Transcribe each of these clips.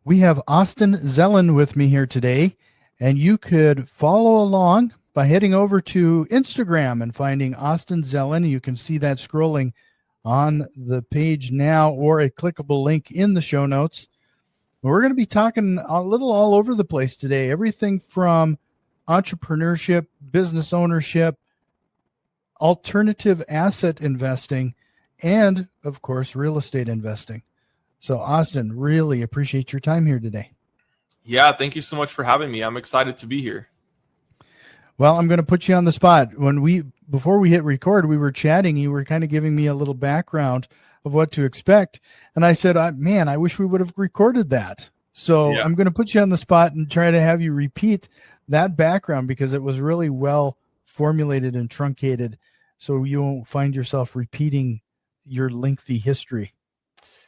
We have Austin Zelen with me here today, and you could follow along by heading over to Instagram and finding Austin Zelen. You can see that scrolling on the page now or a clickable link in the show notes. We're going to be talking a little all over the place today, everything from entrepreneurship, business ownership, alternative asset investing, and of course, real estate investing. So, Austin, really appreciate your time here today. Yeah, thank you so much for having me. I'm excited to be here. Well, I'm going to put you on the spot. Before we hit record, we were chatting. You were kind of giving me a little background of what to expect, and I said, "Man, I wish we would have recorded that." So Yeah. I'm going to put you on the spot and try to have you repeat that background because it was really well formulated and truncated, so you won't find yourself repeating your lengthy history.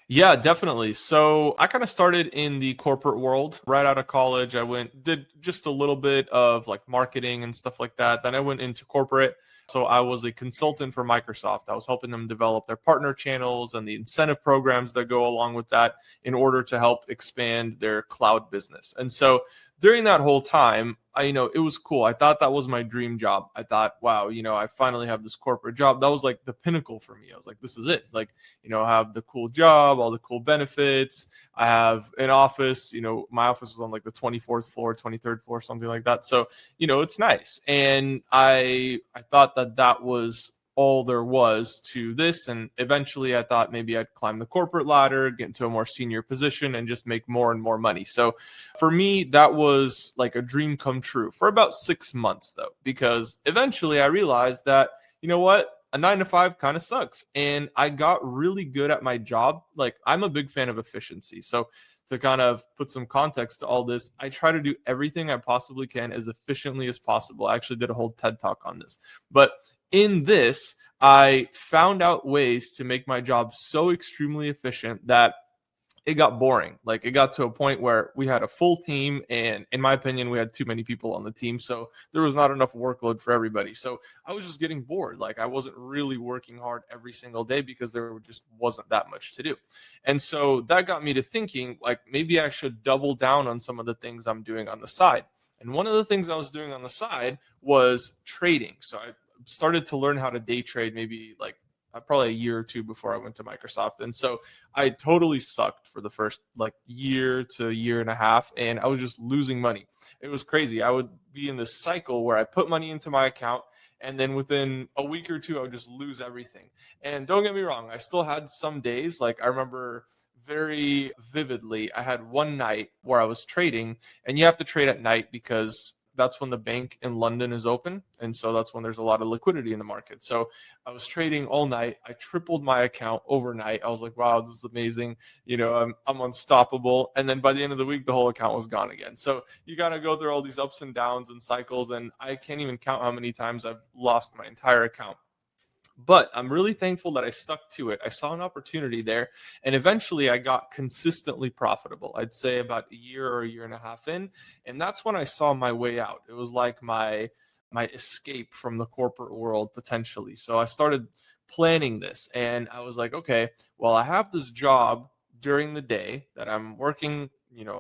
Yeah, definitely. So I kind of started in the corporate world right out of college. Did just a little bit of like marketing and stuff like that. Then I went into corporate. So I was a consultant for Microsoft. I was helping them develop their partner channels and the incentive programs that go along with that in order to help expand their cloud business. And so during that whole time, it was cool. I thought that was my dream job. I thought, wow, I finally have this corporate job. That was like the pinnacle for me. I was like, this is it. Like, I have the cool job, all the cool benefits. I have an office, my office was on like the 24th floor, 23rd floor, something like that. So, it's nice. And I thought that was all there was to this. And eventually I thought maybe I'd climb the corporate ladder, get into a more senior position and just make more and more money. So for me, that was like a dream come true for about 6 months though, because eventually I realized that, you know what? A 9 to 5 kind of sucks. And I got really good at my job. Like I'm a big fan of efficiency. So to kind of put some context to all this, I try to do everything I possibly can as efficiently as possible. I actually did a whole TED talk on this. But in this, I found out ways to make my job so extremely efficient that it got boring. Like it got to a point where we had a full team, and in my opinion, we had too many people on the team. So there was not enough workload for everybody. So I was just getting bored. Like I wasn't really working hard every single day because there just wasn't that much to do. And so that got me to thinking, like, maybe I should double down on some of the things I'm doing on the side. And one of the things I was doing on the side was trading. So I started to learn how to day trade maybe like probably a year or two before I went to Microsoft. And so I totally sucked for the first like year to year and a half, and I was just losing money. It was crazy. I would be in this cycle where I put money into my account, and then within a week or two, I would just lose everything. And don't get me wrong, I still had some days. Like I remember very vividly, I had one night where I was trading, and you have to trade at night because that's when the bank in London is open. And so that's when there's a lot of liquidity in the market. So I was trading all night. I tripled my account overnight. I was like, wow, this is amazing. I'm unstoppable. And then by the end of the week, the whole account was gone again. So you got to go through all these ups and downs and cycles. And I can't even count how many times I've lost my entire account. But I'm really thankful that I stuck to it. I saw an opportunity there, and eventually I got consistently profitable. I'd say about a year or a year and a half in, and that's when I saw my way out. It was like my escape from the corporate world potentially. So I started planning this, and I was like, okay, well, I have this job during the day that I'm working,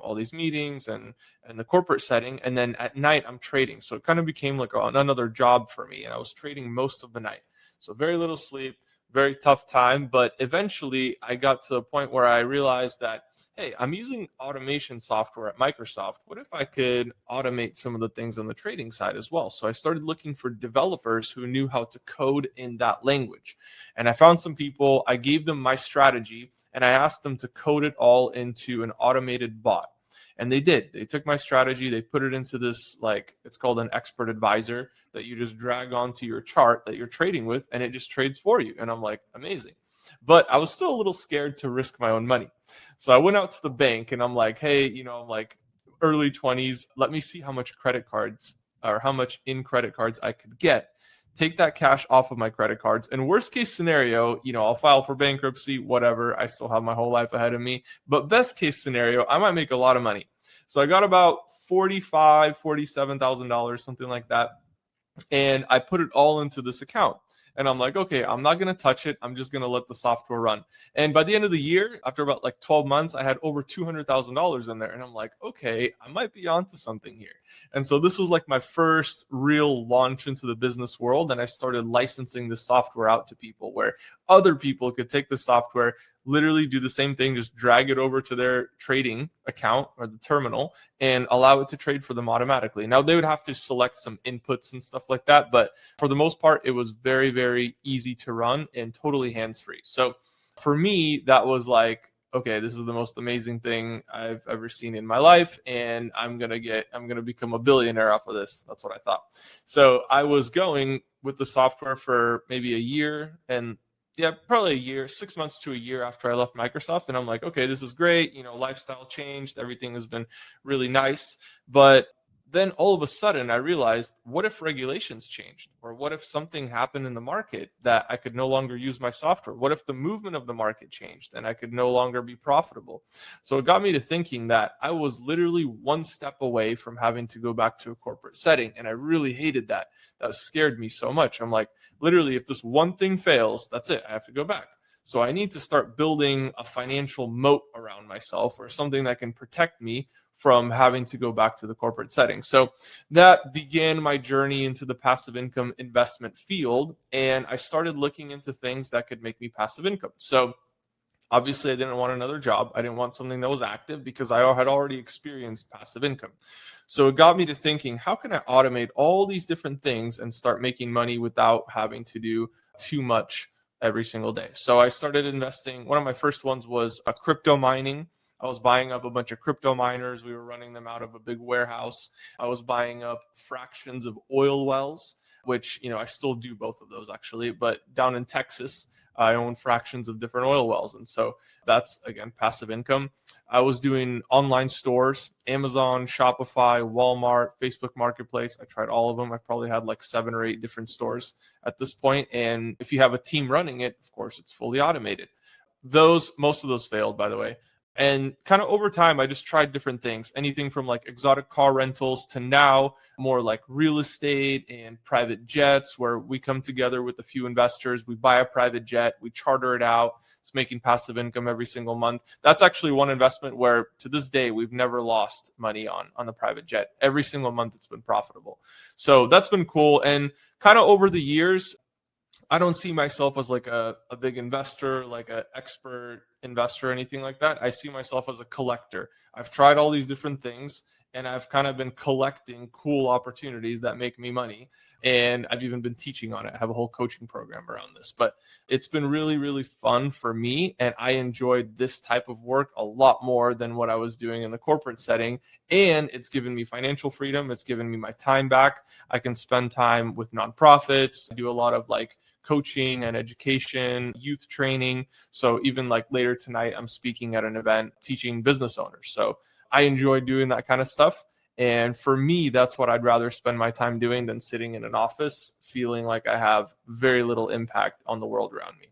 all these meetings and the corporate setting, and then at night I'm trading. So it kind of became like another job for me, and I was trading most of the night. So very little sleep, very tough time. But eventually I got to a point where I realized that, hey, I'm using automation software at Microsoft. What if I could automate some of the things on the trading side as well? So I started looking for developers who knew how to code in that language. And I found some people, I gave them my strategy, and I asked them to code it all into an automated bot. And they did. They took my strategy, they put it into this, like, it's called an expert advisor that you just drag onto your chart that you're trading with, and it just trades for you. And I'm like, amazing. But I was still a little scared to risk my own money. So I went out to the bank and I'm like, hey, I'm like early 20s. Let me see how much credit cards or how much in credit cards I could get. Take that cash off of my credit cards. And worst case scenario, I'll file for bankruptcy, whatever. I still have my whole life ahead of me. But best case scenario, I might make a lot of money. So I got about $47,000, something like that. And I put it all into this account. And I'm like, okay, I'm not going to touch it. I'm just going to let the software run. And by the end of the year, after about like 12 months, I had over $200,000 in there. And I'm like, okay, I might be onto something here. And so this was like my first real launch into the business world. And I started licensing the software out to people where other people could take the software, literally do the same thing, just drag it over to their trading account or the terminal and allow it to trade for them automatically. Now they would have to select some inputs and stuff like that, but for the most part, it was very, very easy to run and totally hands-free. So for me, that was like, okay, this is the most amazing thing I've ever seen in my life, and I'm gonna become a billionaire off of this. That's what I thought. So I was going with the software for maybe a year, and yeah, probably a year, 6 months to a year after I left Microsoft. And I'm like, okay, this is great. Lifestyle changed. Everything has been really nice. But then all of a sudden I realized, what if regulations changed? Or what if something happened in the market that I could no longer use my software? What if the movement of the market changed and I could no longer be profitable? So it got me to thinking that I was literally one step away from having to go back to a corporate setting. And I really hated that. That scared me so much. I'm like, literally, if this one thing fails, that's it. I have to go back. So I need to start building a financial moat around myself, or something that can protect me from having to go back to the corporate setting. So that began my journey into the passive income investment field. And I started looking into things that could make me passive income. So obviously, I didn't want another job. I didn't want something that was active, because I had already experienced passive income. So it got me to thinking, how can I automate all these different things and start making money without having to do too much every single day? So I started investing. One of my first ones was a crypto mining. I was buying up a bunch of crypto miners. We were running them out of a big warehouse. I was buying up fractions of oil wells, which, I still do both of those actually, but down in Texas, I own fractions of different oil wells. And so that's, again, passive income. I was doing online stores, Amazon, Shopify, Walmart, Facebook Marketplace. I tried all of them. I probably had like 7 or 8 different stores at this point. And if you have a team running it, of course, it's fully automated. Most of those failed, by the way. And kind of over time, I just tried different things, anything from like exotic car rentals to now more like real estate and private jets, where we come together with a few investors. We buy a private jet, we charter it out. It's making passive income every single month. That's actually one investment where to this day, we've never lost money on the private jet. Every single month, it's been profitable. So that's been cool. And kind of over the years, I don't see myself as like a big investor, like an expert investor or anything like that. I see myself as a collector. I've tried all these different things, and I've kind of been collecting cool opportunities that make me money. And I've even been teaching on it. I have a whole coaching program around this, but it's been really, really fun for me. And I enjoyed this type of work a lot more than what I was doing in the corporate setting. And it's given me financial freedom. It's given me my time back. I can spend time with nonprofits. I do a lot of like coaching and education, youth training. So even like later tonight, I'm speaking at an event teaching business owners. So I enjoy doing that kind of stuff. And for me, that's what I'd rather spend my time doing than sitting in an office feeling like I have very little impact on the world around me.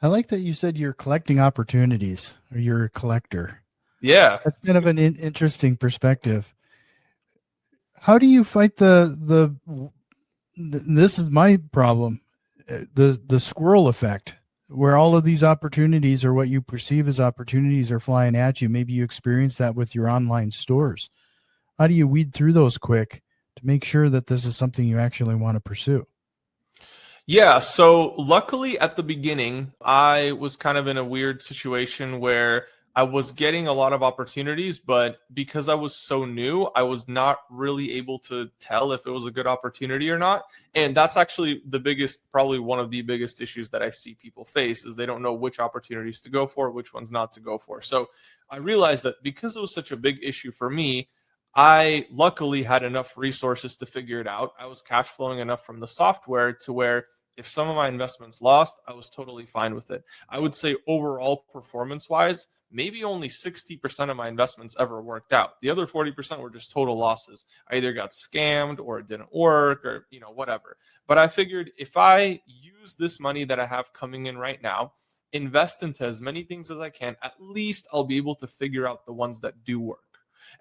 I like that you said you're collecting opportunities, or you're a collector. Yeah. That's kind of an interesting perspective. How do you fight this is my problem, the squirrel effect, where all of these opportunities, or what you perceive as opportunities, are flying at you? Maybe you experience that with your online stores. How do you weed through those quick to make sure that this is something you actually want to pursue? Yeah, so luckily at the beginning, I was kind of in a weird situation where I was getting a lot of opportunities, but because I was so new, I was not really able to tell if it was a good opportunity or not. And that's actually probably one of the biggest issues that I see people face, is they don't know which opportunities to go for, which ones not to go for. So I realized that because it was such a big issue for me, I luckily had enough resources to figure it out. I was cash flowing enough from the software to where if some of my investments lost, I was totally fine with it. I would say overall performance wise, maybe only 60% of my investments ever worked out. The other 40% were just total losses. I either got scammed or it didn't work, or whatever. But I figured if I use this money that I have coming in right now, invest into as many things as I can, at least I'll be able to figure out the ones that do work.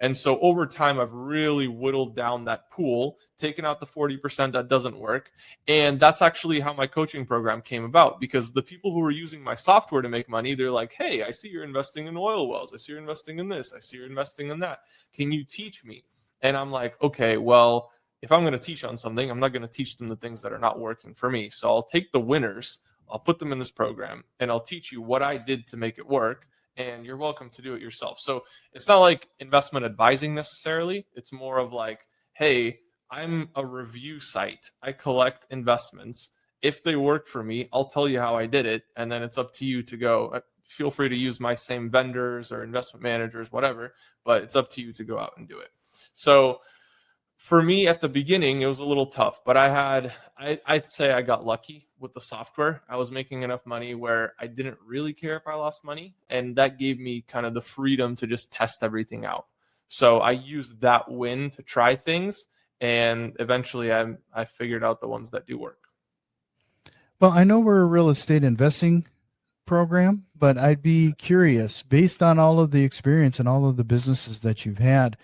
And so over time, I've really whittled down that pool, taken out the 40% that doesn't work. And that's actually how my coaching program came about, because the people who were using my software to make money, they're like, hey, I see you're investing in oil wells. I see you're investing in this. I see you're investing in that. Can you teach me? And I'm like, okay, well, if I'm going to teach on something, I'm not going to teach them the things that are not working for me. So I'll take the winners, I'll put them in this program, and I'll teach you what I did to make it work. And you're welcome to do it yourself. So it's not like investment advising necessarily. It's more of like, hey, I'm a review site. I collect investments. If they work for me, I'll tell you how I did it. And then it's up to you to go. Feel free to use my same vendors or investment managers, whatever, but it's up to you to go out and do it. So for me at the beginning, it was a little tough, but I'd say I got lucky with the software. I was making enough money where I didn't really care if I lost money. And that gave me kind of the freedom to just test everything out. So I used that win to try things. And eventually I figured out the ones that do work. Well, I know we're a real estate investing program, but I'd be curious, based on all of the experience and all of the businesses that you've had,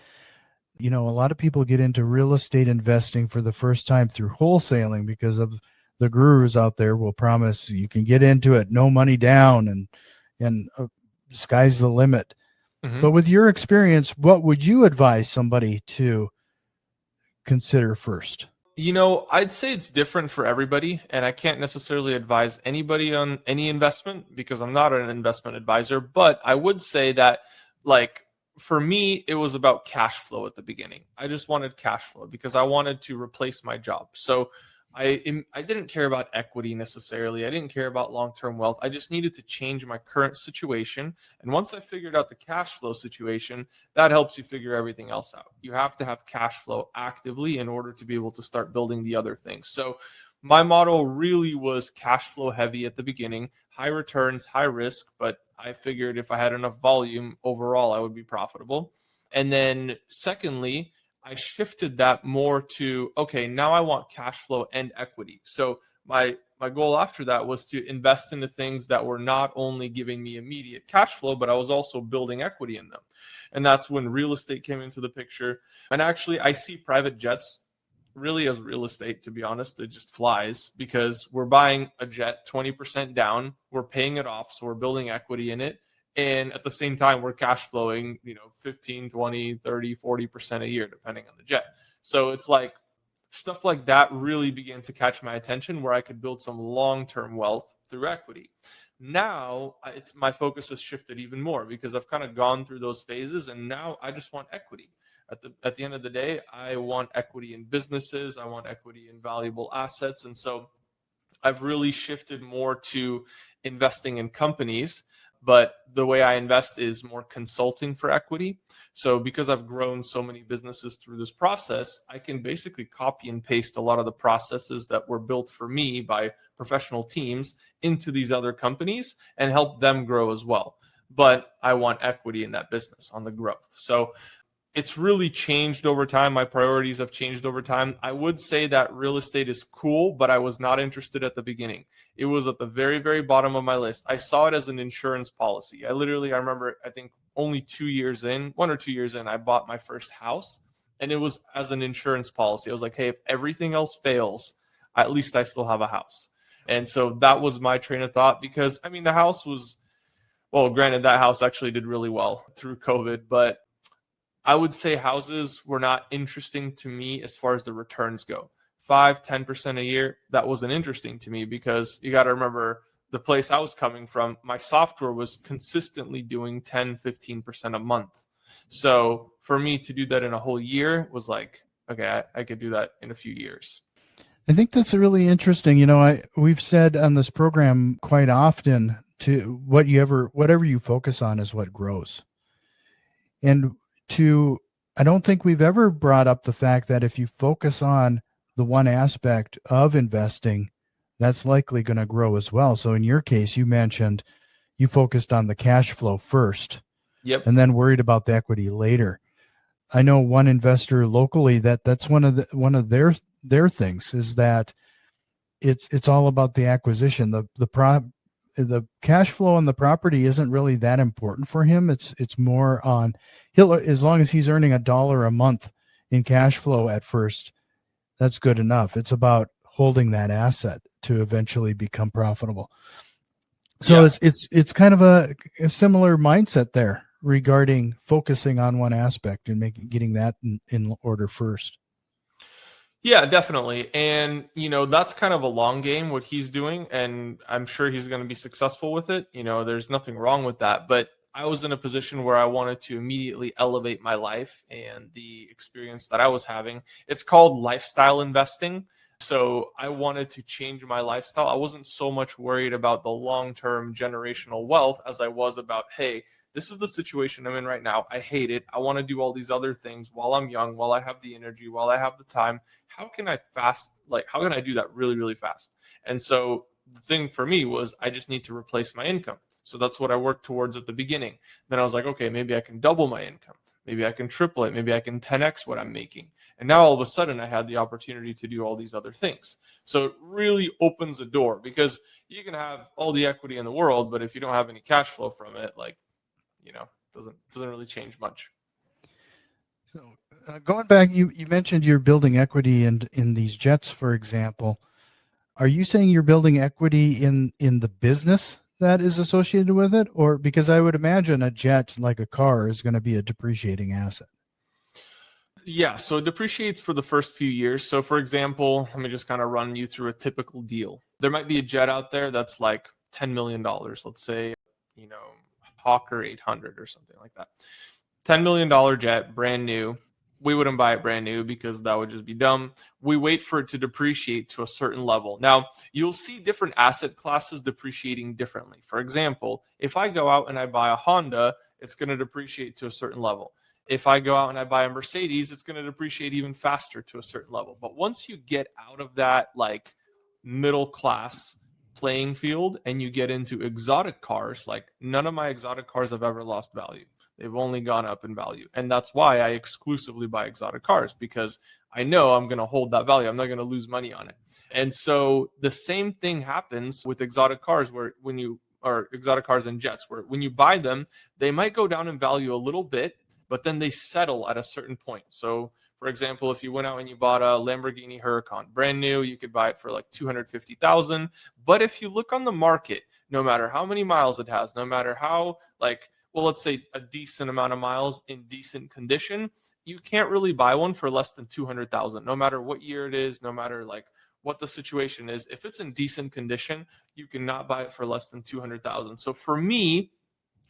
a lot of people get into real estate investing for the first time through wholesaling because of the gurus out there will promise you can get into it, no money down, and sky's the limit. Mm-hmm. But with your experience, what would you advise somebody to consider first? I'd say it's different for everybody, and I can't necessarily advise anybody on any investment because I'm not an investment advisor, but I would say that, like, for me, it was about cash flow at the beginning. I just wanted cash flow because I wanted to replace my job. So I didn't care about equity necessarily. I didn't care about long-term wealth. I just needed to change my current situation. And once I figured out the cash flow situation, that helps you figure everything else out. You have to have cash flow actively in order to be able to start building the other things. So my model really was cash flow heavy at the beginning, high returns, high risk, but I figured if I had enough volume overall, I would be profitable. And then secondly, I shifted that more to, okay, now I want cash flow and equity. So my goal after that was to invest into things that were not only giving me immediate cash flow, but I was also building equity in them. And that's when real estate came into the picture. And actually, I see private jets really as real estate, to be honest. It just flies because we're buying a jet 20% down, we're paying it off, so we're building equity in it. And at the same time, we're cash flowing, 15, 20, 30, 40% a year, depending on the jet. So it's like stuff like that really began to catch my attention where I could build some long-term wealth through equity. Now my focus has shifted even more because I've kind of gone through those phases, and now I just want equity. At the end of the day, I want equity in businesses. I want equity in valuable assets. And so I've really shifted more to investing in companies, but the way I invest is more consulting for equity. So because I've grown so many businesses through this process, I can basically copy and paste a lot of the processes that were built for me by professional teams into these other companies and help them grow as well. But I want equity in that business on the growth. So it's really changed over time. My priorities have changed over time. I would say that real estate is cool, but I was not interested at the beginning. It was at the very, very bottom of my list. I saw it as an insurance policy. I remember, I think only 1 or 2 years in, I bought my first house, and it was as an insurance policy. I was like, hey, if everything else fails, at least I still have a house. And so that was my train of thought because, the house was, well, granted, that house actually did really well through COVID, but I would say houses were not interesting to me as far as the returns go. 5-10% a year, that wasn't interesting to me because you got to remember the place I was coming from, my software was consistently doing 10-15% a month. So for me to do that in a whole year was like, okay, I could do that in a few years. I think that's really interesting. We've said on this program quite often to whatever you focus on is what grows. And I don't think we've ever brought up the fact that if you focus on the one aspect of investing, that's likely going to grow as well. So in your case, you mentioned you focused on the cash flow first, yep, and then worried about the equity later. I know one investor locally that's one of their things is that it's all about the acquisition. the cash flow on the property isn't really that important for him. It's more on as long as he's earning $1 a month in cash flow at first, that's good enough. It's about holding that asset to eventually become profitable. So Yeah. it's kind of a similar mindset there regarding focusing on one aspect and getting that in order first. Yeah, definitely. And, that's kind of a long game what he's doing. And I'm sure he's going to be successful with it. There's nothing wrong with that. But I was in a position where I wanted to immediately elevate my life and the experience that I was having. It's called lifestyle investing. So I wanted to change my lifestyle. I wasn't so much worried about the long-term generational wealth as I was about, hey, this is the situation I'm in right now. I hate it. I want to do all these other things while I'm young, while I have the energy, while I have the time. How can I how can I do that really, really fast? And so the thing for me was I just need to replace my income. So that's what I worked towards at the beginning. Then I was like, okay, maybe I can double my income. Maybe I can triple it. Maybe I can 10x what I'm making. And now all of a sudden I had the opportunity to do all these other things. So it really opens a door, because you can have all the equity in the world, but if you don't have any cash flow from it, doesn't really change much. So going back, you mentioned you're building equity in these jets, for example. Are you saying you're building equity in the business that is associated with it? Or because I would imagine a jet, like a car, is going to be a depreciating asset. Yeah, so it depreciates for the first few years. So for example, let me just kind of run you through a typical deal. There might be a jet out there that's like $10 million. Let's say, Hawker 800 or something like that. $10 million jet, brand new. We wouldn't buy it brand new because that would just be dumb. We wait for it to depreciate to a certain level. Now, you'll see different asset classes depreciating differently. For example, if I go out and I buy a Honda, it's going to depreciate to a certain level. If I go out and I buy a Mercedes, it's going to depreciate even faster to a certain level. But once you get out of that like middle class playing field and you get into exotic cars, like none of my exotic cars have ever lost value. They've only gone up in value. And that's why I exclusively buy exotic cars, because I know I'm going to hold that value. I'm not going to lose money on it. And so the same thing happens with exotic cars, or exotic cars and jets, where when you buy them, they might go down in value a little bit, but then they settle at a certain point. So for example, if you went out and you bought a Lamborghini Huracan, brand new, you could buy it for like $250,000. But if you look on the market, no matter how many miles it has, no matter how let's say a decent amount of miles in decent condition, you can't really buy one for less than 200,000, no matter what year it is, no matter what the situation is. If it's in decent condition, you cannot buy it for less than 200,000. So for me,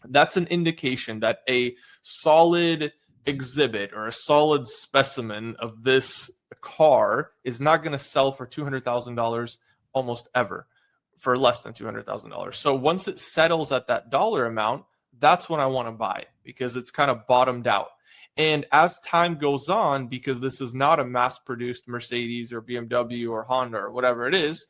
that's an indication that a solid exhibit or a solid specimen of this car is not going to sell for $200,000 almost ever, for less than $200,000. So once it settles at that dollar amount, that's when I want to buy it, because it's kind of bottomed out. And as time goes on, because this is not a mass-produced Mercedes or BMW or Honda or whatever it is,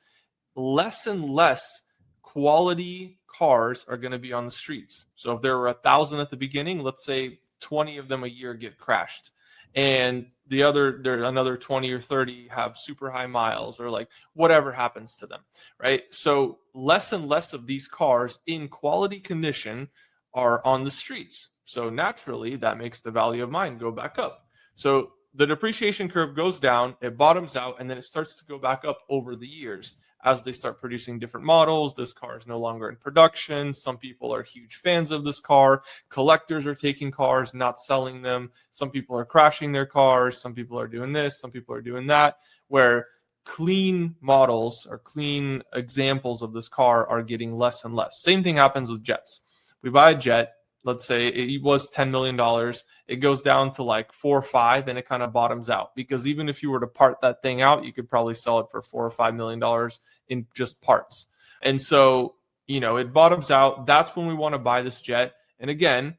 less and less quality cars are going to be on the streets. So if there were 1,000 at the beginning, let's say 20 of them a year get crashed, and another 20 or 30 have super high miles, or whatever happens to them, right? So less and less of these cars in quality condition are on the streets. So naturally, that makes the value of mine go back up. So the depreciation curve goes down, it bottoms out, and then it starts to go back up over the years. As they start producing different models, this car is no longer in production. Some people are huge fans of this car. Collectors are taking cars, not selling them. Some people are crashing their cars. Some people are doing this. Some people are doing that, where clean models or clean examples of this car are getting less and less. Same thing happens with jets. We buy a jet. Let's say it was $10 million. It goes down to like 4 or 5, and it kind of bottoms out, because even if you were to part that thing out, you could probably sell it for $4 or $5 million in just parts. And so, it bottoms out. That's when we want to buy this jet. And again,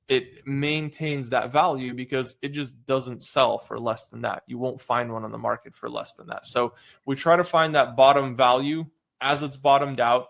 it maintains that value because it just doesn't sell for less than that. You won't find one on the market for less than that. So we try to find that bottom value as it's bottomed out.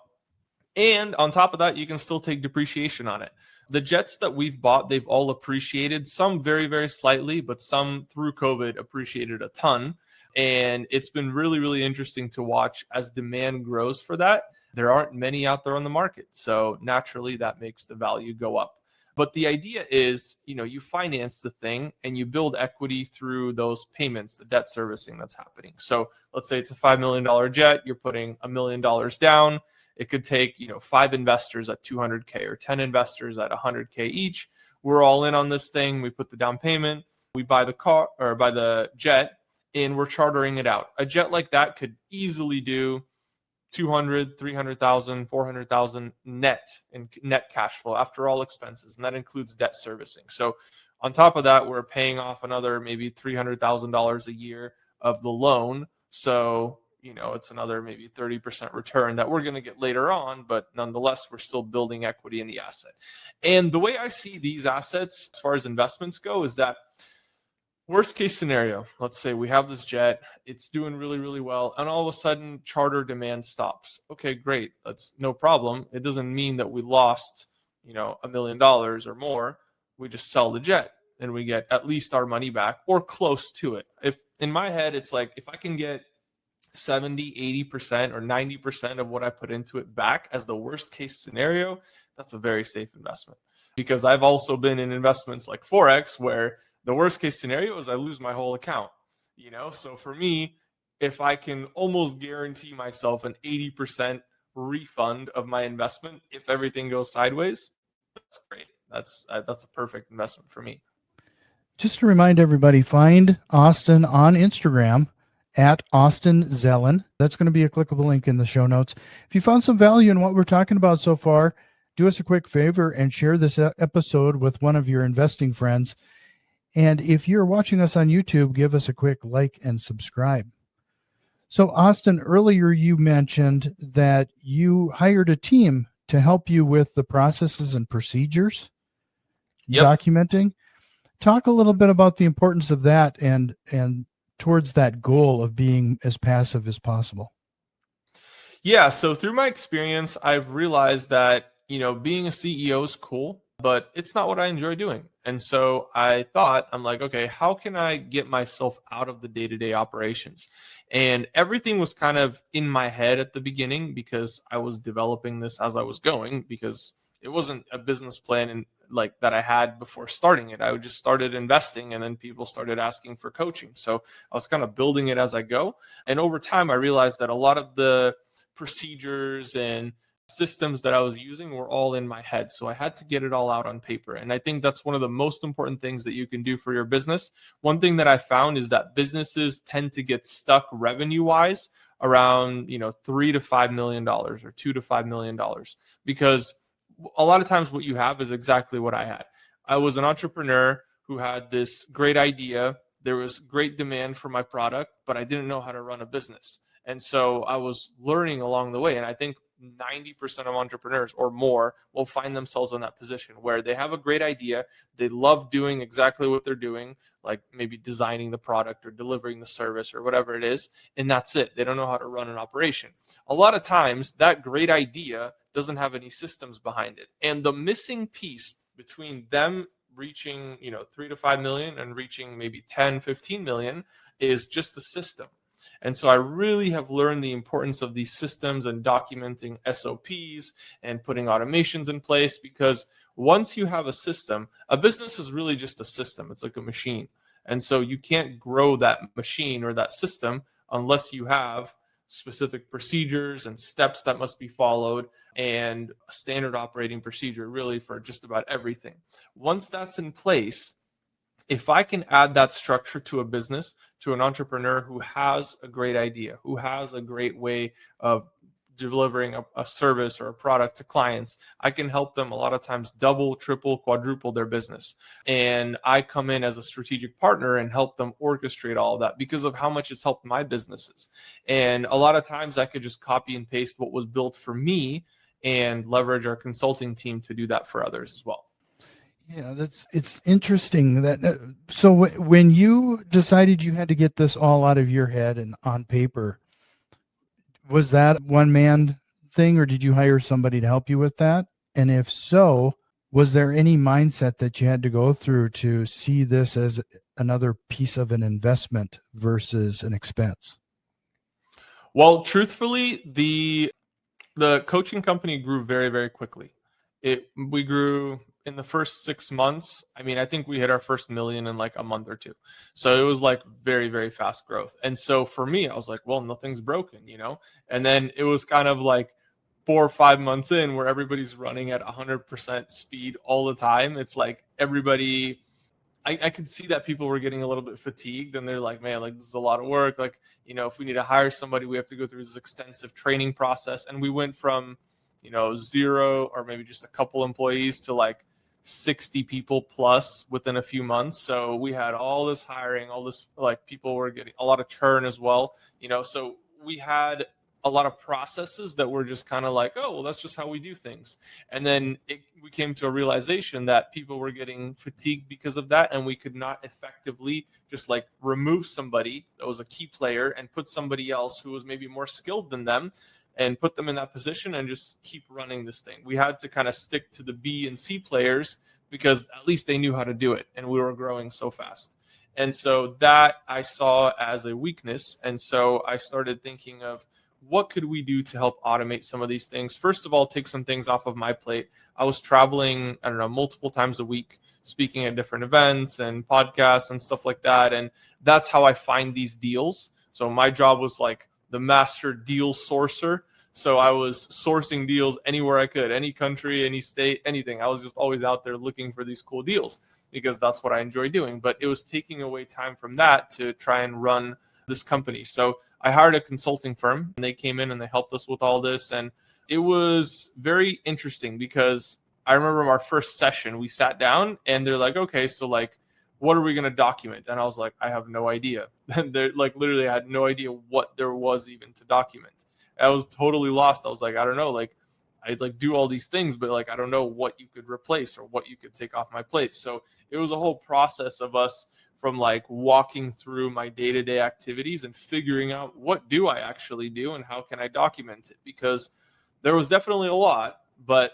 And on top of that, you can still take depreciation on it. The jets that we've bought, they've all appreciated, some very, very slightly, but some through COVID appreciated a ton. And it's been really, really interesting to watch as demand grows for that. there aren't many out there on the market. So naturally that makes the value go up. But the idea is, you finance the thing and you build equity through those payments, the debt servicing that's happening. So let's say it's a $5 million jet, you're putting $1 million down. It could take, 5 investors at 200K or 10 investors at 100K each. We're all in on this thing. We put the down payment, we buy the car or buy the jet, and we're chartering it out. A jet like that could easily do 200, 300,000, 400,000 net in net cash flow after all expenses. And that includes debt servicing. So on top of that, we're paying off another maybe $300,000 a year of the loan. So, it's another maybe 30% return that we're going to get later on, but nonetheless, we're still building equity in the asset. And the way I see these assets as far as investments go is that worst case scenario, let's say we have this jet, it's doing really, really well, and all of a sudden charter demand stops. Okay, great. That's no problem. It doesn't mean that we lost, $1 million or more. We just sell the jet and we get at least our money back or close to it. If in my head, it's like if I can get 70, 80% or 90% of what I put into it back as the worst case scenario, that's a very safe investment. Because I've also been in investments like Forex where the worst case scenario is I lose my whole account, So for me, if I can almost guarantee myself an 80% refund of my investment, if everything goes sideways, that's great. That's a perfect investment for me. Just to remind everybody, find Austin on Instagram at Austin Zelen. That's going to be a clickable link in the show notes. If you found some value in what we're talking about so far, do us a quick favor and share this episode with one of your investing friends. And if you're watching us on YouTube, give us a quick like and subscribe. So, Austin, earlier you mentioned that you hired a team to help you with the processes and procedures, documenting. Talk a little bit about the importance of that and towards that goal of being as passive as possible. Yeah. So through my experience, I've realized that, being a CEO is cool, but it's not what I enjoy doing. And so I'm like, okay, how can I get myself out of the day-to-day operations? And everything was kind of in my head at the beginning because I was developing this as I was going, because it wasn't a business plan and like that I had before starting it. I just started investing and then people started asking for coaching. So I was kind of building it as I go. And over time, I realized that a lot of the procedures and systems that I was using were all in my head. So I had to get it all out on paper. And I think that's one of the most important things that you can do for your business. One thing that I found is that businesses tend to get stuck revenue wise around, $3 to $5 million or $2 to $5 million, because a lot of times what you have is exactly what I had. I was an entrepreneur who had this great idea. There was great demand for my product, but I didn't know how to run a business. And so I was learning along the way. And I think 90% of entrepreneurs or more will find themselves in that position where they have a great idea. They love doing exactly what they're doing, like maybe designing the product or delivering the service or whatever it is. And that's it. They don't know how to run an operation. A lot of times that great idea doesn't have any systems behind it. And the missing piece between them reaching, 3 to 5 million and reaching maybe 10, 15 million is just the system. And so I really have learned the importance of these systems and documenting SOPs and putting automations in place, because once you have a system, a business is really just a system. It's like a machine. And so you can't grow that machine or that system unless you have specific procedures and steps that must be followed and a standard operating procedure really for just about everything. Once that's in place, if I can add that structure to a business, to an entrepreneur who has a great idea, who has a great way of delivering a service or a product to clients, I can help them a lot of times double, triple, quadruple their business. And I come in as a strategic partner and help them orchestrate all of that because of how much it's helped my businesses. And a lot of times I could just copy and paste what was built for me and leverage our consulting team to do that for others as well. Yeah, it's interesting that. So when you decided you had to get this all out of your head and on paper, was that one man thing, or did you hire somebody to help you with that? And if so, was there any mindset that you had to go through to see this as another piece of an investment versus an expense? Well, truthfully, the The coaching company grew very, very quickly. We grew in the first 6 months. I mean, I think we hit our first million in like a month or two. So it was like very, very fast growth. And so for me, I was like, well, nothing's broken, you know? And then it was kind of like 4 or 5 months in where everybody's running at 100% speed all the time. It's like everybody, I could see that people were getting a little bit fatigued and they're like, man, like this is a lot of work. Like, you know, if we need to hire somebody, we have to go through this extensive training process. And we went from, you know, 0 or maybe just a couple employees to like 60 people plus within a few months. So we had all this hiring, all this, like people were getting a lot of churn as well, you know, so we had a lot of processes that were just kind of like, oh, well, that's just how we do things. And then we came to a realization that people were getting fatigued because of that. And we could not effectively just like remove somebody that was a key player and put somebody else who was maybe more skilled than them and put them in that position and just keep running this thing. We had to kind of stick to the B and C players because at least they knew how to do it. And we were growing so fast. And so that I saw as a weakness. And so I started thinking of, what could we do to help automate some of these things? First of all, take some things off of my plate. I was traveling, I don't know, multiple times a week, speaking at different events and podcasts and stuff like that. And that's how I find these deals. So my job was like the master deal sourcer. So I was sourcing deals anywhere I could, any country, any state, anything. I was just always out there looking for these cool deals because that's what I enjoy doing. But it was taking away time from that to try and run this company. So I hired a consulting firm and they came in and they helped us with all this. And it was very interesting because I remember our first session, we sat down and they're like, okay, so like, what are we going to document? And I was like, I have no idea. And they're like, literally, I had no idea what there was even to document. I was totally lost. I was like, I don't know, like I'd like do all these things, but like, I don't know what you could replace or what you could take off my plate. So it was a whole process of us from like walking through my day-to-day activities and figuring out what do I actually do and how can I document it? Because there was definitely a lot, but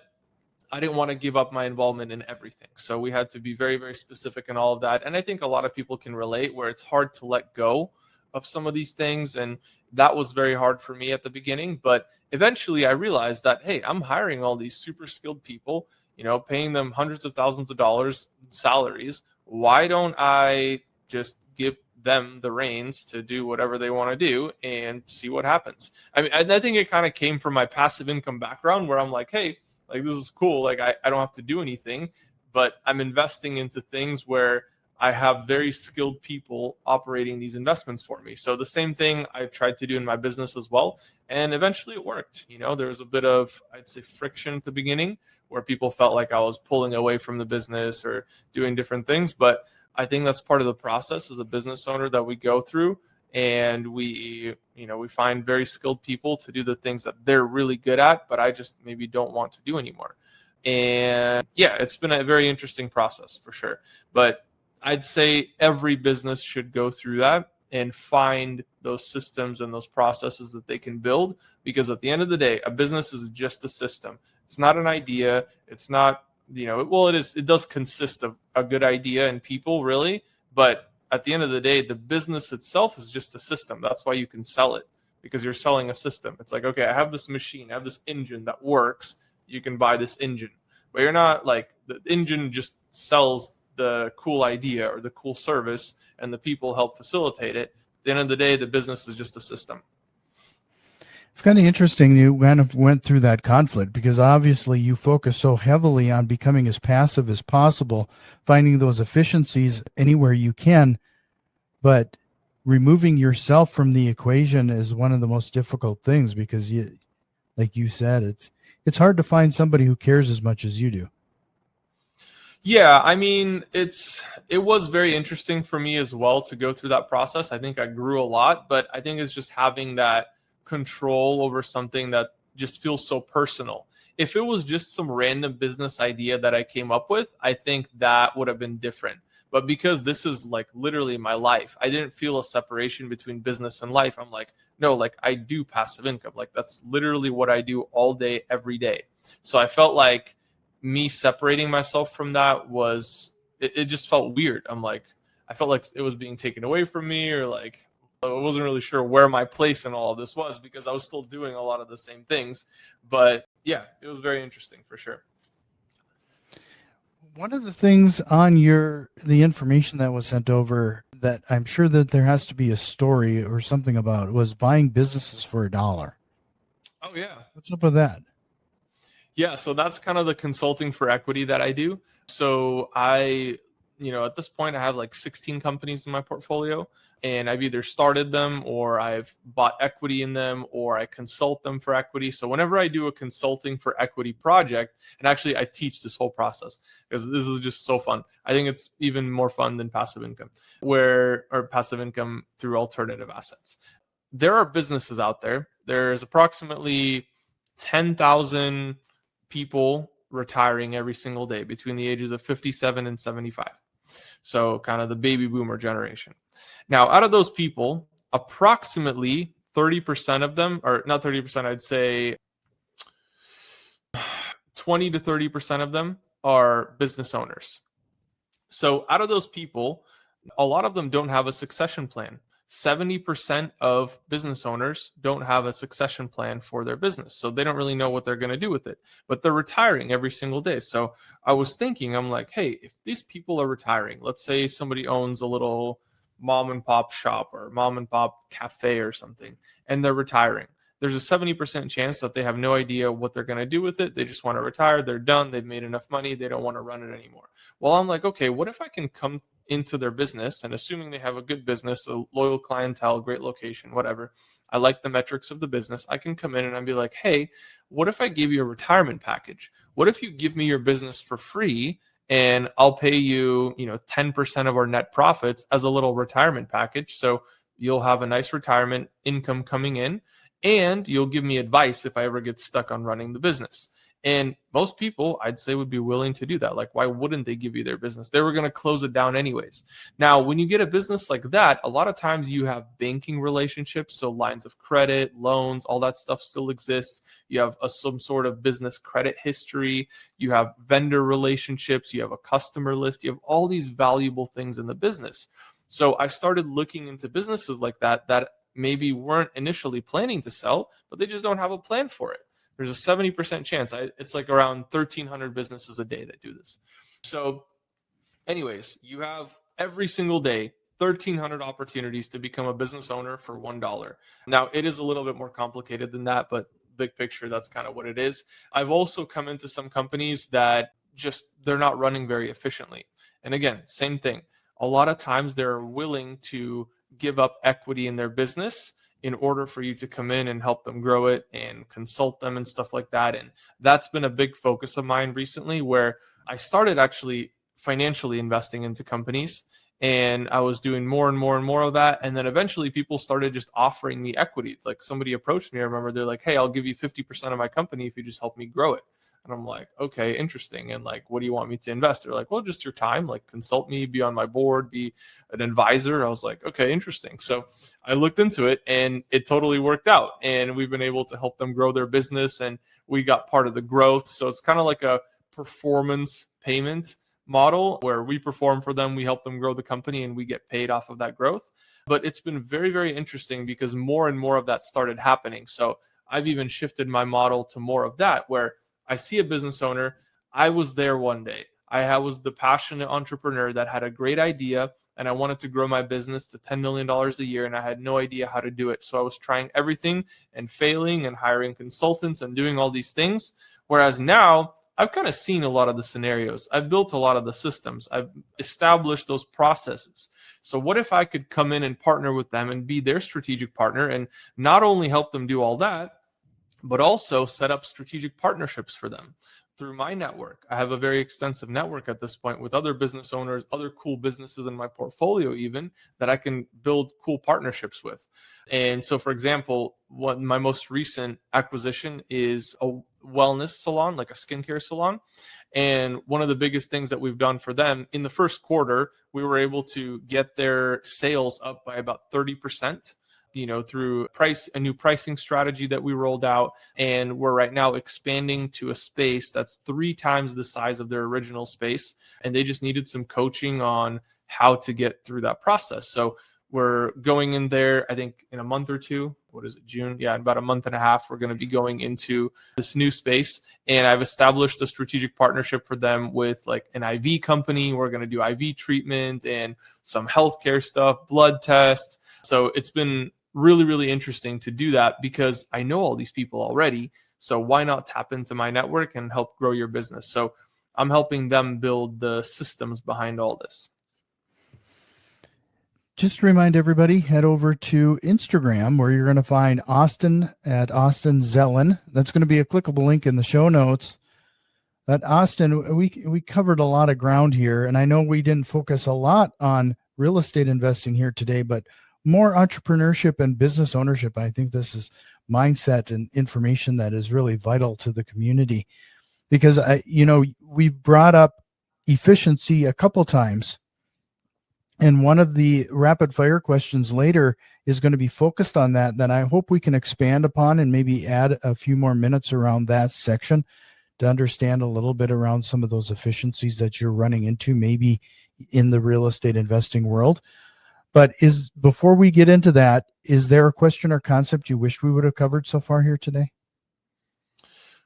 I didn't want to give up my involvement in everything. So we had to be very, very specific in all of that. And I think a lot of people can relate where it's hard to let go of some of these things. And that was very hard for me at the beginning. But eventually I realized that, hey, I'm hiring all these super skilled people, you know, paying them hundreds of thousands of dollars in salaries. Why don't I just give them the reins to do whatever they want to do and see what happens? I mean, I think it kind of came from my passive income background where I'm like, hey, like this is cool. Like I don't have to do anything, but I'm investing into things where I have very skilled people operating these investments for me. So the same thing I tried to do in my business as well. And eventually it worked. You know, there was a bit of, I'd say, friction at the beginning where people felt like I was pulling away from the business or doing different things. But I think that's part of the process as a business owner that we go through. And we find very skilled people to do the things that they're really good at, but I just maybe don't want to do anymore. And yeah, it's been a very interesting process for sure. But I'd say every business should go through that and find those systems and those processes that they can build, because at the end of the day, a business is just a system. It's not an idea. It's not, it does consist of a good idea and people really, but at the end of the day, the business itself is just a system. That's why you can sell it, because you're selling a system. It's like, okay, I have this machine, I have this engine that works. You can buy this engine, but you're not like the engine just sells the cool idea or the cool service and the people help facilitate it. At the end of the day, the business is just a system. It's kind of interesting you kind of went through that conflict, because obviously you focus so heavily on becoming as passive as possible, finding those efficiencies anywhere you can, but removing yourself from the equation is one of the most difficult things, because you, like you said, it's hard to find somebody who cares as much as you do. Yeah, I mean, it was very interesting for me as well to go through that process. I think I grew a lot, but I think it's just having that control over something that just feels so personal. If it was just some random business idea that I came up with, I think that would have been different. But because this is like literally my life, I didn't feel a separation between business and life. I'm like, no, like I do passive income. Like that's literally what I do all day, every day. So I felt like me separating myself from that it just felt weird. I felt like it was being taken away from me, or like I wasn't really sure where my place in all of this was because I was still doing a lot of the same things. But yeah, it was very interesting for sure. One of the things on the information that was sent over that I'm sure that there has to be a story or something about was buying businesses for $1. Oh yeah. What's up with that? Yeah, so that's kind of the consulting for equity that I do. So at this point, I have like 16 companies in my portfolio, and I've either started them or I've bought equity in them or I consult them for equity. So whenever I do a consulting for equity project, and actually I teach this whole process because this is just so fun. I think it's even more fun than passive income, or passive income through alternative assets. There are businesses out there. There's approximately 10,000 people retiring every single day between the ages of 57 and 75. So kind of the baby boomer generation. Now, out of those people, approximately 30% of them, or not 30%, I'd say 20 to 30% of them are business owners. So out of those people, a lot of them don't have a succession plan. 70% of business owners don't have a succession plan for their business. So they don't really know what they're going to do with it, but they're retiring every single day. So I was thinking, I'm like, hey, if these people are retiring, let's say somebody owns a little mom and pop shop or mom and pop cafe or something, and they're retiring. There's a 70% chance that they have no idea what they're going to do with it. They just want to retire. They're done. They've made enough money. They don't want to run it anymore. Well, I'm like, okay, what if I can come into their business, and assuming they have a good business, a loyal clientele, great location, whatever, I like the metrics of the business, I can come in and I'd be like, hey, what if I give you a retirement package? What if you give me your business for free and I'll pay you, 10% of our net profits as a little retirement package? So you'll have a nice retirement income coming in, and you'll give me advice if I ever get stuck on running the business. And most people, I'd say, would be willing to do that. Like, why wouldn't they give you their business? They were going to close it down anyways. Now, when you get a business like that, a lot of times you have banking relationships. So lines of credit, loans, all that stuff still exists. You have some sort of business credit history. You have vendor relationships. You have a customer list. You have all these valuable things in the business. So I started looking into businesses like that maybe weren't initially planning to sell, but they just don't have a plan for it. There's a 70% chance. It's like around 1,300 businesses a day that do this. So anyways, you have every single day 1,300 opportunities to become a business owner for $1. Now, it is a little bit more complicated than that, but big picture, that's kind of what it is. I've also come into some companies that they're not running very efficiently. And again, same thing. A lot of times they're willing to give up equity in their business in order for you to come in and help them grow it and consult them and stuff like that. And that's been a big focus of mine recently, where I started actually financially investing into companies, and I was doing more and more and more of that. And then eventually people started just offering me equity. Like somebody approached me, I remember, they're like, hey, I'll give you 50% of my company if you just help me grow it. And I'm like, okay, interesting. And like, what do you want me to invest? They're like, well, just your time, like consult me, be on my board, be an advisor. I was like, okay, interesting. So I looked into it and it totally worked out. And we've been able to help them grow their business, and we got part of the growth. So it's kind of like a performance payment model where we perform for them, we help them grow the company, and we get paid off of that growth. But it's been very, very interesting because more and more of that started happening. So I've even shifted my model to more of that, where I see a business owner. I was there one day. I was the passionate entrepreneur that had a great idea, and I wanted to grow my business to $10 million a year, and I had no idea how to do it. So I was trying everything and failing and hiring consultants and doing all these things. Whereas now I've kind of seen a lot of the scenarios. I've built a lot of the systems. I've established those processes. So what if I could come in and partner with them and be their strategic partner and not only help them do all that, but also set up strategic partnerships for them through my network. I have a very extensive network at this point with other business owners, other cool businesses in my portfolio even, that I can build cool partnerships with. And so, for example, my most recent acquisition is a wellness salon, like a skincare salon. And one of the biggest things that we've done for them in the first quarter, we were able to get their sales up by about 30%. Through a new pricing strategy that we rolled out. And we're right now expanding to a space that's 3 times the size of their original space. And they just needed some coaching on how to get through that process. So We're going in there, I think, in a month or two. What is it, June? Yeah, in about a month and a half, we're going to be going into this new space. And I've established a strategic partnership for them with like an IV company. We're going to do IV treatment and some healthcare stuff, blood tests. So it's been really, really interesting to do that because I know all these people already. So why not tap into my network and help grow your business? So I'm helping them build the systems behind all this. Just to remind everybody, head over to Instagram where you're going to find Austin at Austin Zelen. That's going to be a clickable link in the show notes. But Austin, we covered a lot of ground here, and I know we didn't focus a lot on real estate investing here today, but more entrepreneurship and business ownership. I think this is mindset and information that is really vital to the community because we've brought up efficiency a couple times. And one of the rapid fire questions later is going to be focused on that I hope we can expand upon and maybe add a few more minutes around that section to understand a little bit around some of those efficiencies that you're running into maybe in the real estate investing world. But before we get into that, is there a question or concept you wish we would have covered so far here today?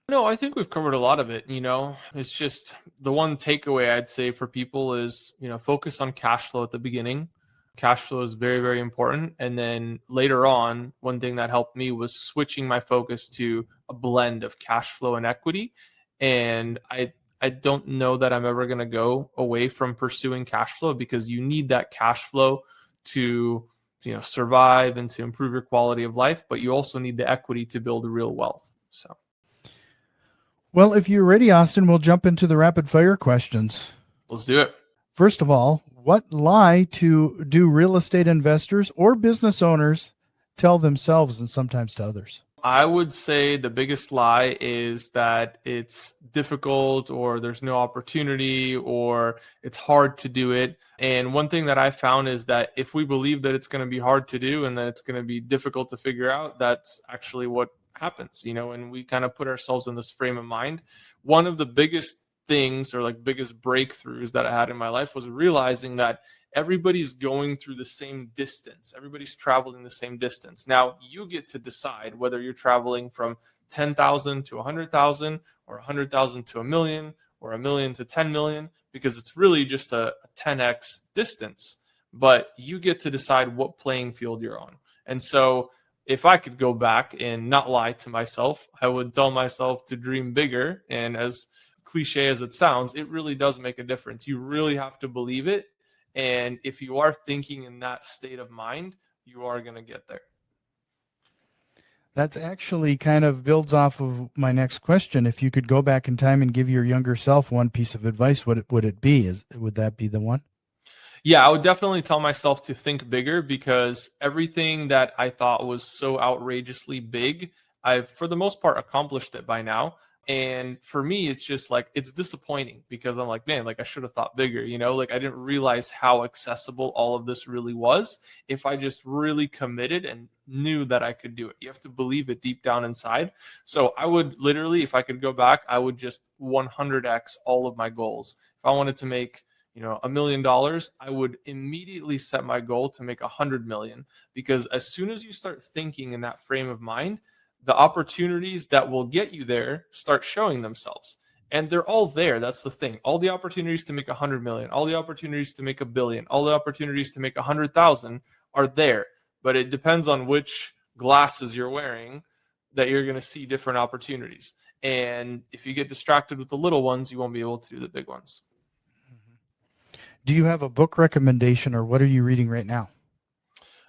No, I think we've covered a lot of it. It's just the one takeaway I'd say for people is, focus on cash flow at the beginning. Cash flow is very, very important. And then later on, one thing that helped me was switching my focus to a blend of cash flow and equity. And I don't know that I'm ever going to go away from pursuing cash flow because you need that cash flow to, survive and to improve your quality of life. But you also need the equity to build real wealth. So. Well, if you're ready, Austin, we'll jump into the rapid fire questions. Let's do it. First of all, what lie do real estate investors or business owners tell themselves and sometimes to others? I would say the biggest lie is that it's difficult or there's no opportunity or it's hard to do it. And one thing that I found is that if we believe that it's going to be hard to do and that it's going to be difficult to figure out, that's actually what happens, and we kind of put ourselves in this frame of mind. One of the biggest things or like biggest breakthroughs that I had in my life was realizing that everybody's going through the same distance. Everybody's traveling the same distance. Now you get to decide whether you're traveling from 10,000 to 100,000 or 100,000 to a million or a million to 10 million, because it's really just a 10x distance, but you get to decide what playing field you're on. And so if I could go back and not lie to myself, I would tell myself to dream bigger. And as cliche as it sounds, it really does make a difference. You really have to believe it. And if you are thinking in that state of mind, you are going to get there. That actually kind of builds off of my next question. If you could go back in time and give your younger self one piece of advice, what would it be? Would that be the one? Yeah, I would definitely tell myself to think bigger because everything that I thought was so outrageously big, I've for the most part accomplished it by now. And for me, it's just like, it's disappointing because I'm like, man, like I should have thought bigger, like I didn't realize how accessible all of this really was if I just really committed and knew that I could do it. You have to believe it deep down inside. So I would literally, if I could go back, I would just 100x all of my goals. If I wanted to make $1 million, I would immediately set my goal to make 100 million, because as soon as you start thinking in that frame of mind, the opportunities that will get you there start showing themselves. And they're all there. That's the thing. All the opportunities to make 100 million, all the opportunities to make $1 billion, all the opportunities to make 100,000 are there. But it depends on which glasses you're wearing that you're going to see different opportunities. And if you get distracted with the little ones, you won't be able to do the big ones. Do you have a book recommendation, or what are you reading right now?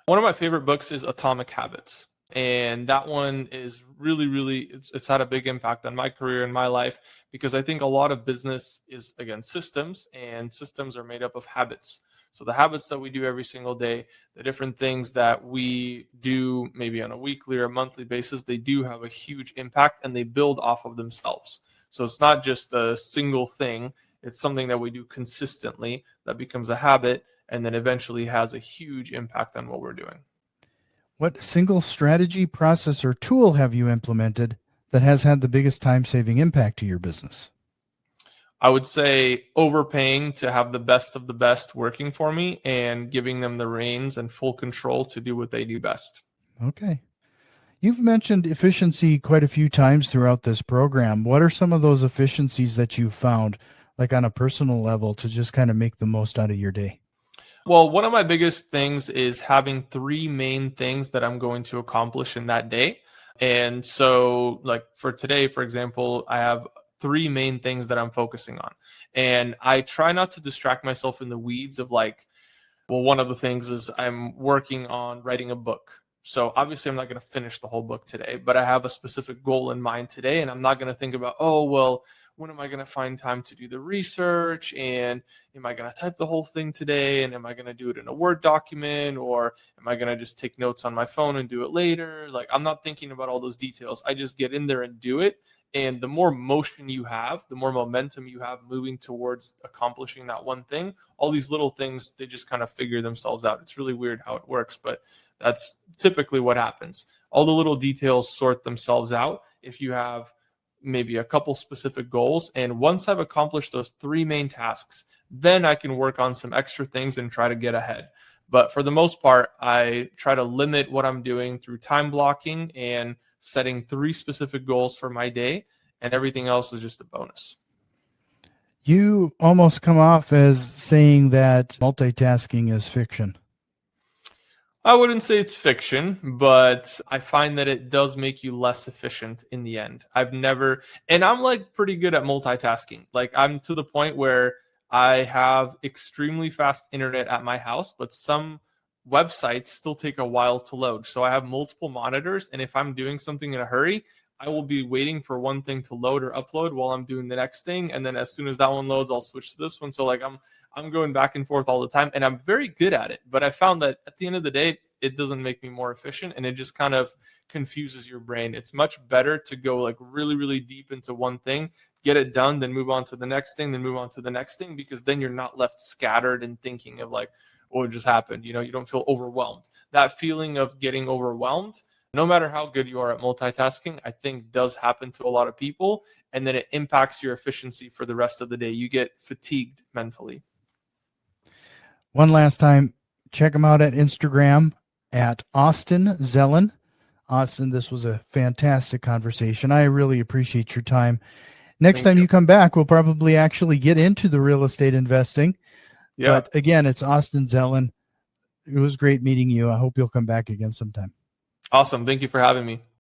One of my favorite books is Atomic Habits. And that one is really, really, it's had a big impact on my career and my life, because I think a lot of business is, again, systems, and systems are made up of habits. So the habits that we do every single day, the different things that we do maybe on a weekly or monthly basis, they do have a huge impact and they build off of themselves. So it's not just a single thing. It's something that we do consistently that becomes a habit and then eventually has a huge impact on what we're doing. What single strategy, process, or tool have you implemented that has had the biggest time-saving impact to your business? I would say overpaying to have the best of the best working for me and giving them the reins and full control to do what they do best. Okay. You've mentioned efficiency quite a few times throughout this program. What are some of those efficiencies that you've found, like on a personal level, to just kind of make the most out of your day? Well, one of my biggest things is having three main things that I'm going to accomplish in that day. And so, like for today, for example, I have three main things that I'm focusing on. And I try not to distract myself in the weeds of like, well, one of the things is I'm working on writing a book. So obviously, I'm not going to finish the whole book today, but I have a specific goal in mind today. And I'm not going to think about, oh, well, when am I going to find time to do the research? And am I going to type the whole thing today? And am I going to do it in a Word document? Or am I going to just take notes on my phone and do it later? Like, I'm not thinking about all those details. I just get in there and do it. And the more motion you have, the more momentum you have moving towards accomplishing that one thing, all these little things, they just kind of figure themselves out. It's really weird how it works, but that's typically what happens. All the little details sort themselves out if you have maybe a couple specific goals. And once I've accomplished those three main tasks, then I can work on some extra things and try to get ahead. But for the most part, I try to limit what I'm doing through time blocking and setting three specific goals for my day, and everything else is just a bonus. You almost come off as saying that multitasking is fiction. I wouldn't say it's fiction, but I find that it does make you less efficient in the end. And I'm like pretty good at multitasking. Like I'm to the point where I have extremely fast internet at my house, but some websites still take a while to load. So I have multiple monitors, and if I'm doing something in a hurry, I will be waiting for one thing to load or upload while I'm doing the next thing. And then as soon as that one loads, I'll switch to this one. So like I'm going back and forth all the time, and I'm very good at it. But I found that at the end of the day, it doesn't make me more efficient, and it just kind of confuses your brain. It's much better to go like really, really deep into one thing, get it done, then move on to the next thing, then move on to the next thing, because then you're not left scattered and thinking of like, what just happened? You don't feel overwhelmed. That feeling of getting overwhelmed, no matter how good you are at multitasking, I think does happen to a lot of people, and then it impacts your efficiency for the rest of the day. You get fatigued mentally. One last time, check them out at Instagram at Austin Zelen. Austin, this was a fantastic conversation. I really appreciate your time. Next time you come back, we'll probably actually get into the real estate investing. Yeah. But again, it's Austin Zelen. It was great meeting you. I hope you'll come back again sometime. Awesome. Thank you for having me.